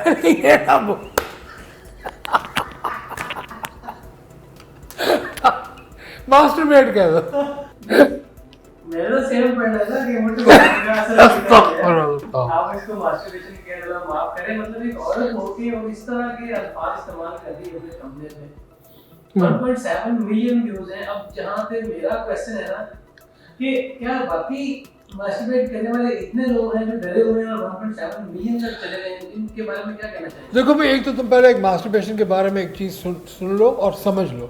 ये ना मास्टरबेट कह दो। मेरे तो सेम पढ़ना था कि आप इसको मास्टरबेशन कह रहे हो, माफ करें, मतलब एक औरत होती है वो इस तरह के अल्फाज इस्तेमाल कर रही है अपने थंबनेल में। 1.7 मिलियन व्यूज हैं। अब जहां पे मेरा क्वेश्चन है ना कि क्या बाकी मास्टरबेट करने वाले इतने लोग हैं जो डरे हुए हैं और 1.7 मिलियन तक चले गए हैं, इनके बारे में क्या कहना चाहिए? देखो भाई, एक तो तुम पहले एक मास्टरबेशन के बारे में एक चीज़ सुन लो और समझ लो,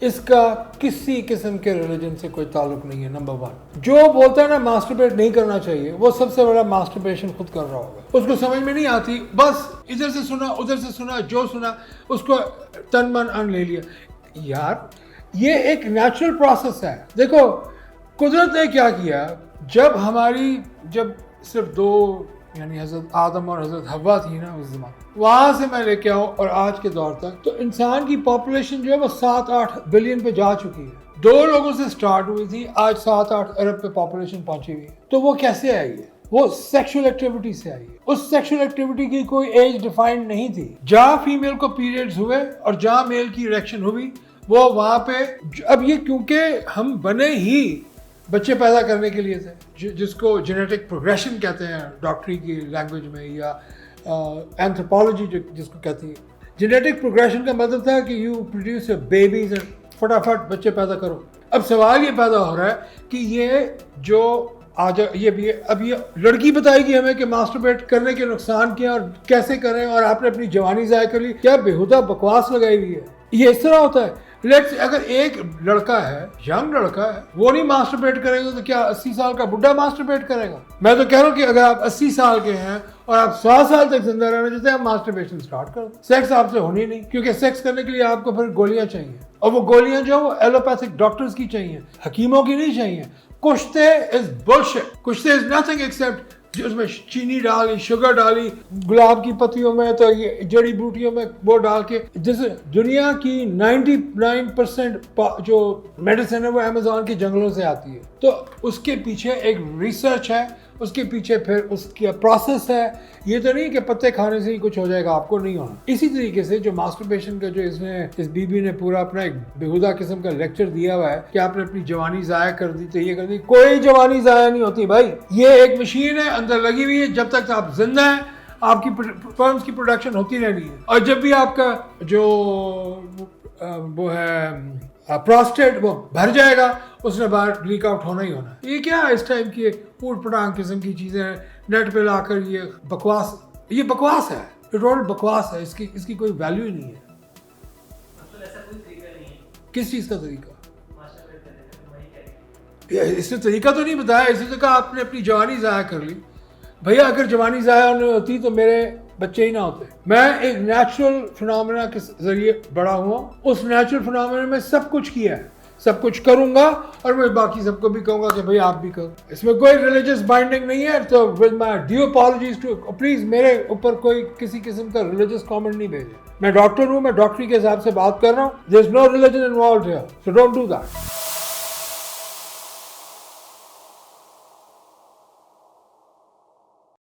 इसका किसी किस्म के रिलीजन से कोई ताल्लुक नहीं है। नंबर 1, जो बोलता है ना मास्टरबेट नहीं करना चाहिए, वो सबसे बड़ा मास्टरबेशन खुद कर रहा होगा। उसको समझ में नहीं आती, बस इधर से सुना उधर से सुना, जो सुना उसको तन मन अन ले लिया। यार ये एक नेचुरल प्रोसेस है। देखो कुदरत ने क्या किया, जब सिर्फ 2 यानी हज़रत आदम और हज़रत हव्वा थी ना उस ज़माने, वहाँ से मैं लेके आऊँ और आज के दौर तक, तो इंसान की पॉपुलेशन जो है वो 7-8 बिलियन पे जा चुकी है। 2 लोगों से स्टार्ट हुई थी, आज 7-8 अरब पे पॉपुलेशन पहुंची हुई है। तो वो कैसे आई है? वो सेक्सुअल एक्टिविटी से आई है। उस सेक्सुअल एक्टिविटी की कोई एज डिफाइंड नहीं थी। जहाँ फीमेल को पीरियड्स हुए और जहाँ मेल की इरेक्शन हुई, वो वहाँ पे। अब ये क्योंकि हम बने ही बच्चे पैदा करने के लिए थे, जिसको जेनेटिक प्रोग्रेशन कहते हैं डॉक्टरी की लैंग्वेज में, या एंथ्रोपोलॉजी जिसको कहती है। जेनेटिक प्रोग्रेशन का मतलब था कि यू प्रोड्यूस बेबीज, फटाफट बच्चे पैदा करो। अब सवाल ये पैदा हो रहा है कि ये जो आज अब ये लड़की बताएगी हमें कि मास्टरबेट करने के नुकसान क्या और कैसे करें, और आपने अपनी जवानी ज़ाया कर ली, क्या बेहुदा बकवास लगाई हुई है। ये इस तरह होता है। लेट्स अगर एक लड़का है, यंग लड़का है, वो नहीं मास्टरबेट करेगा तो क्या 80 साल का बुढ़ा मास्टरबेट करेगा? मैं तो कह रहा हूँ कि अगर आप 80 साल के हैं और आप 100 साल तक जिंदा रहना चाहते हैं, आप मास्टरबेशन स्टार्ट कर दो। सेक्स आपसे होनी नहीं, क्योंकि सेक्स करने के लिए आपको फिर गोलियां चाहिए, और वो गोलियां जो वो एलोपैथिक डॉक्टर्स की चाहिए, हकीमों की नहीं चाहिए। कुश्ते इज बुलशिट। कुश्ते इज नथिंग एक्सेप्ट उसमें चीनी डाली, शुगर डाली, गुलाब की पत्तियों में, तो ये जड़ी बूटियों में वो डाल के, जैसे दुनिया की 99% जो मेडिसिन है वो अमेज़न के जंगलों से आती है। तो उसके पीछे एक रिसर्च है, उसके पीछे फिर उसकी प्रोसेस है। ये तो नहीं कि पत्ते खाने से ही कुछ हो जाएगा, आपको नहीं होना। इसी तरीके से जो मास्टरबेशन का जो इस बीबी ने पूरा अपना एक बेहुदा किस्म का लेक्चर दिया हुआ है कि आपने अपनी जवानी ज़ाया कर दी, तो ये कर दी। कोई जवानी ज़ाया नहीं होती भाई, ये एक मशीन है अंदर लगी हुई है। जब तक आप जिंदा हैं आपकी स्पर्म्स की प्रोडक्शन होती रहनी है, और जब भी आपका जो वो है प्रोस्टेट वो भर जाएगा, उसने बाहर लीक आउट होना ही होना। ये क्या इस टाइम की ऊट पटांग किस्म की चीज़ें नेट पे लाकर ये बकवास है, टोटल बकवास है। इसकी कोई वैल्यू ही नहीं है। मतलब ऐसा कोई तरीका नहीं है। किस चीज़ का तरीका? इसने तरीका तो नहीं बताया, इसने तो कहा आपने अपनी जवानी ज़ाया कर ली। भैया अगर जवानी ज़ाया होने होती तो मेरे बच्चे ही ना होते। मैं एक नेचुरल फिनोमेना के जरिए बड़ा हुआ, उस नेचुरल फिनोमेना में सब कुछ किया है, सब कुछ करूंगा, और मैं बाकी सबको भी कहूंगा कि भाई आप भी करो। इसमें कोई रिलीजियस बाइंडिंग नहीं है। तो with my due apologies to, please मेरे ऊपर कोई किसी किस्म का रिलीजियस कमेंट नहीं भेजे। मैं डॉक्टर हूँ, मैं डॉक्टरी के हिसाब से बात कर रहा हूँ। There is no religion involved here, so don't do that.